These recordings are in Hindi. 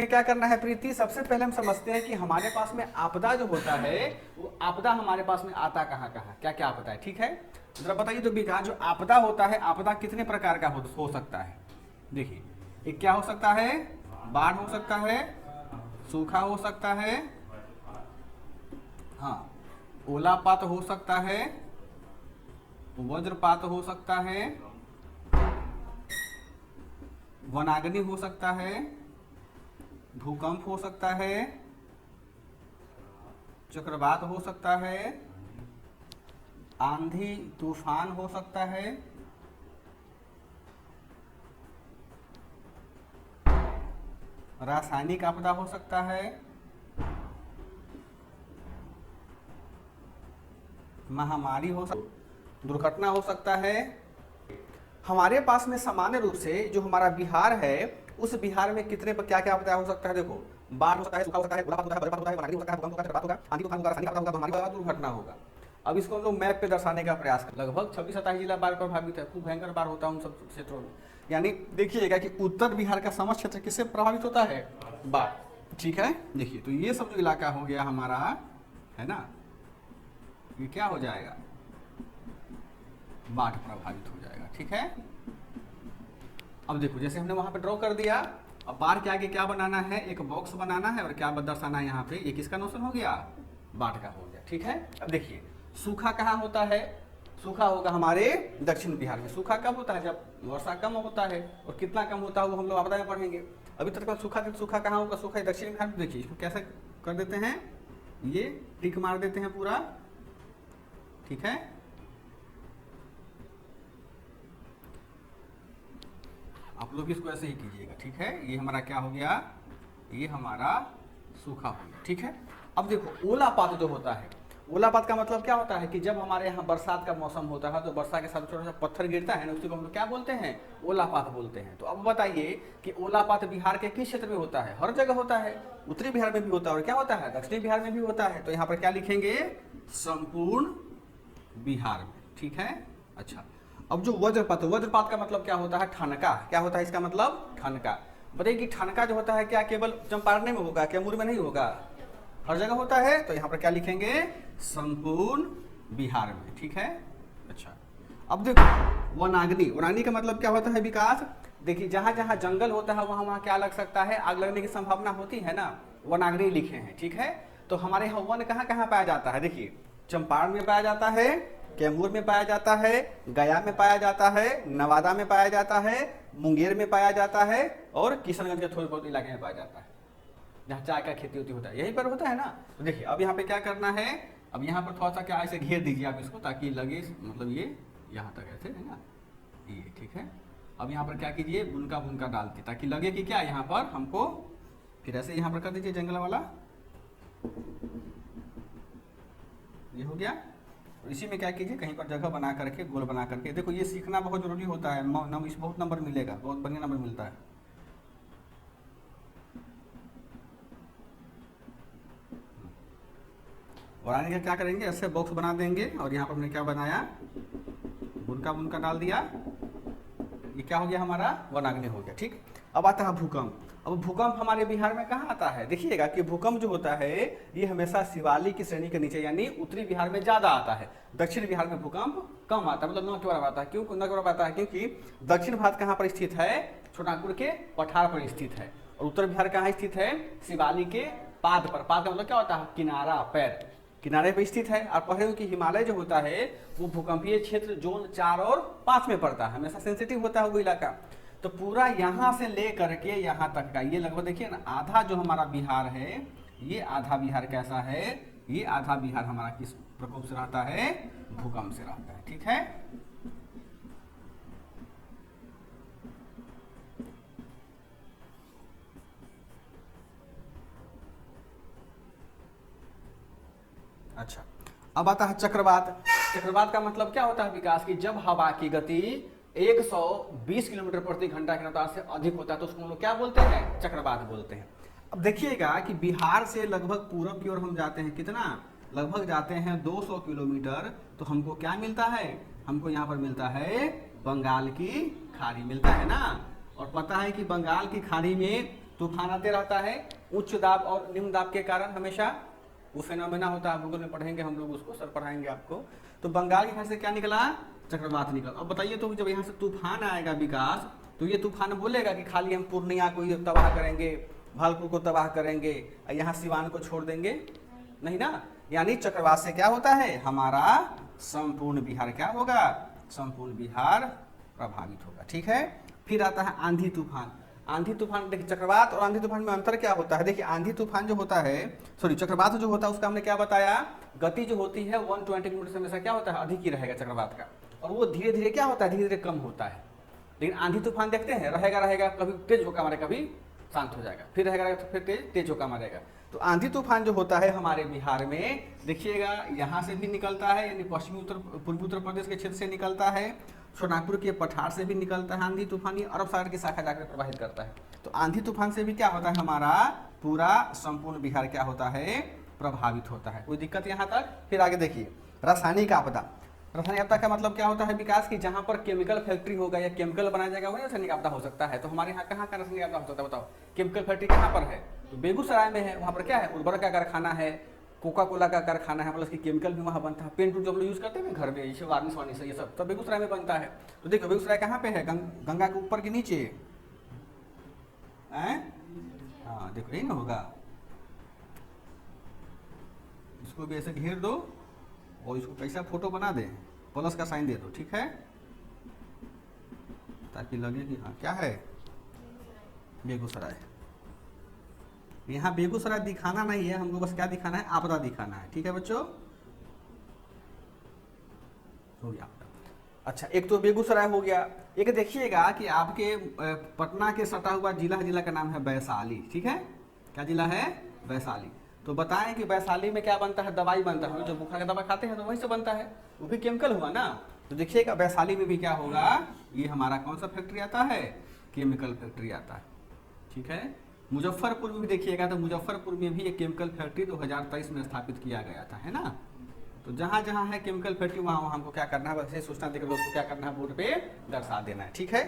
हमें क्या करना है प्रीति, सबसे पहले हम समझते हैं कि हमारे पास में आपदा जो होता है वो आपदा हमारे पास में आता कहाँ कहाँ, क्या क्या आपदा है, ठीक है। जरा बताइए तो विकास, जो आपदा होता है आपदा कितने प्रकार का हो सकता है। देखिए एक क्या हो सकता है, बाढ़ हो सकता है, सूखा हो सकता है, हाँ ओलापात हो सकता है, वज्रपात हो सकता है, वनाग्नि हो सकता है, भूकंप हो सकता है, चक्रवात हो सकता है, आंधी तूफान हो सकता है, रासायनिक आपदा हो सकता है, महामारी हो सकता, दुर्घटना हो सकता है। हमारे पास में सामान्य रूप से जो हमारा बिहार है उस बिहार में कितने पर क्या क्या आपदा हो सकता है। देखो बाढ़ हो सकता है, सूखा हो सकता है, ओलावृष्टि होता है, वज्रपात होता है, वनाग्नि हो सकता है, भूकंप होगा, चक्रवात होगा, आंधी तूफान होगा, रासायनिक आपदा होगा, महामारी होगा, दुर्घटना होगा। अब इसको हम लोग मैप पे दर्शाने का प्रयास करें। लगभग 26-27 जिला बाढ़ प्रभावित है, खूब भयंकर बाढ़ होता है उन सब क्षेत्रों में। यानी देखिएगा कि उत्तर बिहार का समस्त क्षेत्र किससे प्रभावित होता है, बाढ़, ठीक है। देखिए तो ये सब जो इलाका हो गया हमारा है ना, ये क्या हो जाएगा, बाढ़ प्रभावित हो जाएगा, ठीक है। अब देखो जैसे हमने वहां पे ड्रॉ कर दिया, अब बाढ़ के आगे क्या बनाना है, एक बॉक्स बनाना है और क्या दर्शाना है यहाँ पे, ये किसका नोशन हो गया, बाढ़ का हो गया, ठीक है। अब देखिए सूखा कहाँ होता है, सूखा होगा हमारे दक्षिण बिहार में। सूखा कब होता है, जब वर्षा कम होता है, और कितना कम होता है वो हम लोग आपदा में पढ़ेंगे। अभी तक सूखा कहाँ होगा, सूखा दक्षिण बिहार में। देखिए इसको कैसे कर देते हैं, ये टिक मार देते हैं पूरा, ठीक है। आप लोग इसको ऐसे ही कीजिएगा, ठीक है। ये हमारा क्या हो गया, ये हमारा सूखा हो गया, ठीक है। अब देखो ओलापात जो होता है, ओलापात का मतलब क्या होता है कि जब हमारे यहाँ बरसात का मौसम होता है तो वर्षा के साथ छोटा सा पत्थर गिरता है ना, उसी को हम लोग क्या बोलते हैं, ओलापात बोलते हैं। तो अब बताइए कि ओलापात बिहार के किस क्षेत्र में होता है, हर जगह होता है, उत्तरी बिहार में भी होता है और क्या होता है, दक्षिणी बिहार में भी होता है। तो यहाँ पर क्या लिखेंगे, संपूर्ण बिहार में, ठीक है। अच्छा अब जो वज्रपात, वज्रपात का मतलब क्या होता है, ठनका, क्या होता है इसका मतलब, ठनका। बताइए कि ठनका जो होता है क्या केवल चंपारण में होगा, कैमूर में नहीं होगा, हर जगह होता है। तो यहाँ पर क्या लिखेंगे, संपूर्ण बिहार में, ठीक है। अच्छा अब देखो वनाग्नि, वनाग्नि का मतलब क्या होता है विकास, देखिए जहाँ जहाँ जंगल होता है वहाँ वहाँ क्या लग सकता है, आग लगने की संभावना होती है ना, वनाग्नि लिखे हैं, ठीक है। तो हमारे यहाँ वन कहाँ कहाँ पाया जाता है, देखिए चंपारण में पाया जाता है, कैमूर में पाया जाता है, गया में पाया जाता है, नवादा में पाया जाता है, मुंगेर में पाया जाता है और किशनगंज के थोड़े बहुत इलाके में पाया जाता है जहाँ चाय का खेती होता है, यहीं पर होता है ना। तो देखिए अब यहाँ पे क्या करना है, अब यहाँ पर थोड़ा सा क्या ऐसे घेर दीजिए आप इसको, ताकि लगे मतलब ये यहाँ तक ऐसे है ना, ये ठीक है। अब यहाँ पर क्या कीजिए, बुनका बुनका डालते ताकि लगे कि क्या यहाँ पर हमको, फिर ऐसे यहाँ पर कर दीजिए जंगल वाला, ये हो गया। और इसी में क्या कीजिए, कहीं पर जगह बना करके गोल बना करके, देखो ये सीखना बहुत जरूरी होता है, इस बहुत नंबर मिलेगा, बहुत बढ़िया नंबर मिलता है। और आगे क्या करेंगे, ऐसे बॉक्स बना देंगे और यहाँ पर हमने क्या बनाया, बुनका बुनका डाल दिया, ये क्या हो गया हमारा, वनाग्नि हो गया, ठीक। अब आता है भूकंप। अब भूकंप हमारे बिहार में कहाँ आता है, देखिएगा कि भूकंप जो होता है ये हमेशा शिवालिक की श्रेणी के नीचे, यानी उत्तरी बिहार में ज्यादा आता है, दक्षिण बिहार में भूकंप कम आता है, मतलब न के बराबर आता है। क्यों न के बराबर आता है, क्योंकि दक्षिण भारत कहाँ पर स्थित है, छोटानागपुर के पठार पर स्थित है, और उत्तर बिहार कहाँ स्थित है, शिवालिक के पाद पर। पाद का मतलब क्या होता है, किनारा, पैर, किनारे पर स्थित है। और पढ़े कि हिमालय जो होता है वो भूकंपीय क्षेत्र जोन 4 और 5 में पड़ता है, हमेशा सेंसिटिव होता है वो इलाका। तो पूरा यहाँ से ले करके यहाँ तक का ये लगभग देखिए ना, आधा जो हमारा बिहार है, ये आधा बिहार कैसा है, ये आधा बिहार हमारा किस प्रकोप से रहता है, भूकंप से रहता है, ठीक है। अच्छा अब आता है चक्रवात। चक्रवात का मतलब क्या होता है विकास की, जब हवा की गति 120 किलोमीटर प्रति घंटा की रफ्तार से अधिक होता है तो उसको हम लोग क्या बोलते हैं, चक्रवात बोलते हैं। अब देखिएगा कि बिहार से लगभग पूरब की ओर हम जाते हैं, कितना, लगभग जाते हैं 200 किलोमीटर, तो हमको क्या मिलता है, हमको यहाँ पर मिलता है बंगाल की खाड़ी मिलता है ना। और पता है कि बंगाल की खाड़ी में तूफान आते रहता है उच्च दाब और निम्न दाब के कारण, हमेशा वो फेनोमेना होता है, भूगोल में पढ़ेंगे हम लोग उसको, सर पढ़ाएंगे आपको। तो बंगाल के खाड़ी से क्या निकला, चक्रवात निकला। अब बताइए तो जब यहाँ से तूफान आएगा विकास, तो ये तूफान बोलेगा कि खाली हम पूर्णिया को तबाह करेंगे, भागलपुर को तबाह करेंगे, यहाँ सिवान को छोड़ देंगे, नहीं ना। यानी चक्रवात से क्या होता है, हमारा संपूर्ण बिहार क्या होगा, संपूर्ण बिहार प्रभावित होगा, ठीक है। फिर आता है आंधी तूफान। आंधी तूफान, देखिए चक्रवात और आंधी तूफान में अंतर क्या होता है। देखिए आंधी तूफान जो होता है, सॉरी चक्रवात जो होता है उसका हमने क्या बताया, गति जो होती है 120 किलोमीटर से हमेशा क्या होता है, अधिक ही रहेगा चक्रवात का, और वो धीरे धीरे क्या होता है, धीरे धीरे कम होता है। लेकिन आंधी तूफान देखते हैं रहेगा, कभी तेज होकर मारेगा, कभी शांत हो जाएगा, फिर रहेगा तो फिर तेज होकर मारेगा। तो आंधी तूफान जो होता है हमारे बिहार में, देखिएगा यहाँ से भी निकलता है, यानी पश्चिमी पूर्वी उत्तर प्रदेश के क्षेत्र से निकलता है, सोनापुर के पठार से भी निकलता है आंधी तूफान, अरब सागर की शाखा जाकर प्रभावित करता है। तो आंधी तूफान से भी क्या होता है, हमारा पूरा संपूर्ण बिहार क्या होता है, प्रभावित होता है। कोई दिक्कत यहाँ तक। फिर आगे देखिए रासायनिक आपदा। रासायनिक आपदा का मतलब क्या होता है विकास की, जहाँ पर केमिकल फैक्ट्री होगा या केमिकल बनाया जाएगा वही रासायनिक आपदा हो सकता है। तो हमारे यहाँ कहाँ का रासायनिक आपदा हो सकता है बताओ, केमिकल फैक्ट्री कहाँ पर है, तो बेगूसराय में है। वहाँ पर क्या है, उर्वरक का कारखाना है, कोका कोला का कारखाना है, मतलब कि केमिकल भी वहाँ बनता है। पेंट जो हम लोग यूज़ करते हैं घर में, ये वार्निश वार्निश ये सब तो बेगूसराय में बनता है। तो देखो बेगूसराय कहाँ पे है, गंगा के ऊपर के नीचे, हाँ देखो यही ना होगा। इसको भी ऐसे घेर दो और इसको कैसा फोटो बना दे, प्लस का साइन दे दो, ठीक है, ताकि लगे कि हाँ क्या है, बेगूसराय। यहाँ बेगूसराय दिखाना नहीं है हमको, बस क्या दिखाना है, आपदा दिखाना है, ठीक है बच्चों, हो गया आपदा। अच्छा एक तो बेगूसराय हो गया, एक देखिएगा कि आपके पटना के सटा हुआ जिला का नाम है वैशाली, ठीक है, क्या जिला है, वैशाली। तो बताएं कि वैशाली में क्या बनता है, दवाई बनता है, जो बुखार का दवा खाते हैं तो वहीं से बनता है, वो भी केमिकल हुआ ना। तो देखिएगा वैशाली में भी क्या होगा, ये हमारा कौन सा फैक्ट्री आता है, केमिकल फैक्ट्री आता है, ठीक है। मुजफ्फरपुर में भी देखिएगा, तो मुजफ्फरपुर में भी एक केमिकल फैक्ट्री 2023 में स्थापित किया गया था, है ना। तो जहाँ जहाँ है केमिकल फैक्ट्री वहाँ हमको क्या करना है, वैसे सूचना देकर उसको क्या करना है, बोर्ड पे दर्शा देना है, ठीक है।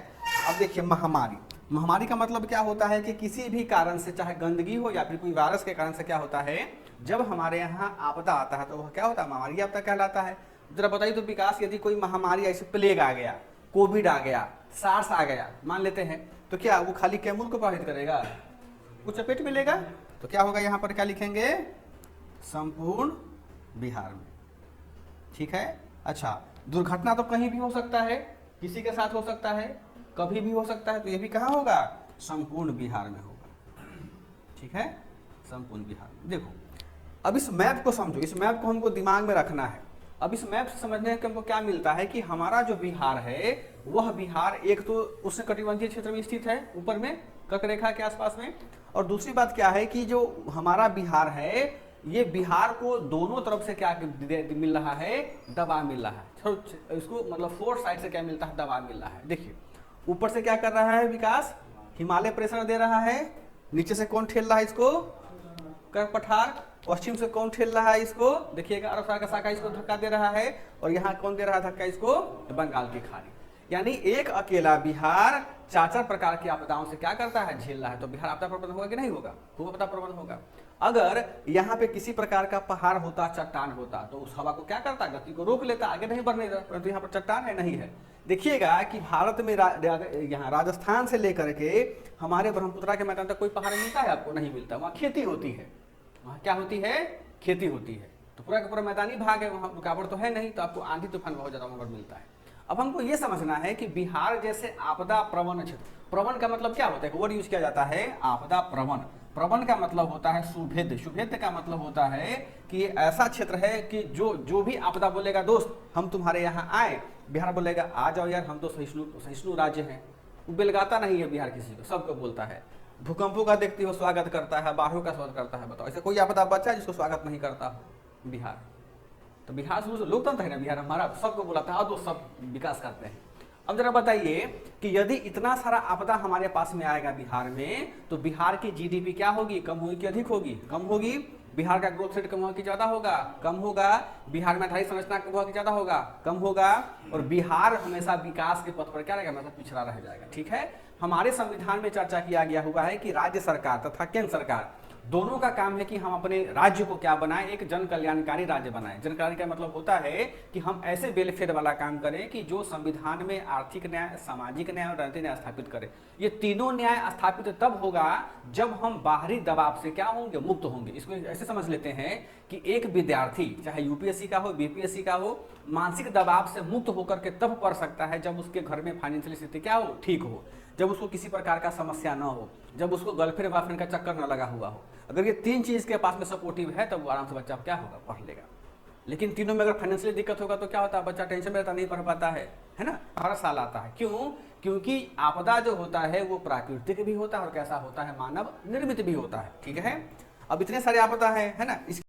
अब देखिए महामारी। महामारी का मतलब क्या होता है कि किसी भी कारण से, चाहे गंदगी हो या फिर कोई वायरस के कारण से क्या होता है, जब हमारे यहाँ आपदा आता है तो वह क्या होता है, महामारी आपदा कहलाता है। जरा बताइए तो विकास, यदि कोई महामारी ऐसे प्लेग आ गया, कोविड आ गया, सार्स आ गया मान लेते हैं, तो क्या वो खाली कैमूर को प्रभावित करेगा, कुछ चपेट में लेगा। तो क्या होगा, यहाँ पर क्या लिखेंगे, संपूर्ण बिहार में, ठीक है। अच्छा दुर्घटना तो कहीं भी हो सकता है, किसी के साथ हो सकता है, कभी भी हो सकता है, तो ये भी कहाँ होगा, संपूर्ण बिहार में होगा, ठीक है, संपूर्ण बिहार में। देखो अब इस मैप को समझो, इस मैप को हमको दिमाग में रखना है। अब इस मैप से समझने के हमको क्या मिलता है कि हमारा जो बिहार है वह बिहार एक तो उष्णकटिबंधीय क्षेत्र में स्थित है, ऊपर में कर्क रेखा के आसपास में, और दूसरी बात क्या है कि जो हमारा बिहार है ये बिहार को दोनों तरफ से क्या मिल रहा है, दबाव मिल रहा है। इसको मतलब फोर साइड से क्या मिलता है, दबाव मिल रहा है। देखिए ऊपर से क्या कर रहा है विकास, हिमालय प्रेशर दे रहा है, नीचे से कौन ठेल रहा है इसको, कर्क पठार, पश्चिम से कौन ठेल रहा है इसको, देखिएगा अरब सागर का शाखा इसको धक्का दे रहा है, और यहाँ कौन दे रहा है धक्का इसको, बंगाल की खाड़ी। यानी एक अकेला बिहार चार चार प्रकार की आपदाओं से क्या करता है, झेल रहा है। तो बिहार आपदा प्रबंधन होगा कि नहीं होगा, खूब आपदा प्रबंधन होगा। अगर यहाँ पे किसी प्रकार का पहाड़ होता, चट्टान होता, तो उस हवा को क्या करता, गति को रोक लेता, आगे नहीं बढ़ने देता, परंतु यहाँ पर चट्टान है, नहीं है। देखिएगा कि भारत में यहाँ राजस्थान से लेकर के हमारे ब्रह्मपुत्रा के मैदान तक कोई पहाड़ मिलता है आपको, नहीं मिलता। वहाँ खेती होती है, वहाँ क्या होती है, खेती होती है। तो पूरा का पूरा मैदानी भाग है, वहाँ रुकावट तो है नहीं, तो आपको आंधी तूफान बहुत ज्यादा वहाँ पर मिलता है। अब हमको ये समझना है कि बिहार जैसे आपदा प्रवण क्षेत्र, प्रवण का मतलब क्या होता है, वर्ड यूज किया जाता है आपदा प्रवण। प्रवण का मतलब होता है सुभेद्य, सुभेद्य का मतलब होता है कि ऐसा क्षेत्र है कि जो भी आपदा बोलेगा दोस्त हम तुम्हारे यहाँ आए, बिहार बोलेगा आ जाओ यार, हम तो सहिष्णु राज्य हैं। वो बेलगाता नहीं है बिहार किसी को, सबको बोलता है। भूकंपों का देखते हो स्वागत करता है, बाढ़ों का स्वागत करता है। बताओ ऐसे कोई आपदा बचा है जिसको स्वागत नहीं करता बिहार? तो बिहार शुरू से लोकतंत्र है ना बिहार हमारा, सबको बुलाता है और वो सब विकास करते हैं। अब जरा बताइए कि यदि इतना सारा आपदा हमारे पास में आएगा बिहार में, तो बिहार की जीडीपी क्या होगी, कम होगी कि अधिक होगी? कम होगी। बिहार का ग्रोथ रेट कम होगा कि ज़्यादा होगा? कम होगा। बिहार में आधारित संरचना कम होगा कि ज़्यादा होगा? कम होगा। और बिहार हमेशा विकास के पथ पर क्या रहेगा? मतलब पिछड़ा रह जाएगा। ठीक है, हमारे संविधान में चर्चा किया गया हुआ है कि राज्य सरकार तथा केंद्र सरकार दोनों का काम है कि हम अपने राज्य को क्या बनाएं? एक जन कल्याणकारी राज्य बनाएं। जन कल्याण का मतलब होता है कि हम ऐसे वेलफेयर वाला काम करें कि जो संविधान में आर्थिक न्याय, सामाजिक न्याय और राजनीतिक न्याय स्थापित करें। ये तीनों न्याय स्थापित तब होगा जब हम बाहरी दबाव से क्या होंगे? मुक्त होंगे। इसको ऐसे समझ लेते हैं कि एक विद्यार्थी चाहे यूपीएससी का हो, बीपीएससी का हो, मानसिक दबाव से मुक्त होकर के तब पढ़ सकता है जब उसके घर में फाइनेंशियल स्थिति क्या हो? ठीक हो, जब उसको किसी प्रकार का समस्या ना हो, जब उसको गर्लफ्रेंड बॉयफ्रेंड का चक्कर न लगा हुआ हो। अगर ये तीन चीज के पास में सपोर्टिव है तब वो आराम से बच्चा क्या होगा? पढ़ लेगा। लेकिन तीनों में अगर फाइनेंशियली दिक्कत होगा तो क्या होता है? बच्चा टेंशन में रहता, नहीं पढ़ पाता है ना? हर साल आता है। क्यों? क्योंकि आपदा जो होता है वो प्राकृतिक भी होता है और कैसा होता है? मानव निर्मित भी होता है। ठीक है, अब इतने सारे आपदा है ना।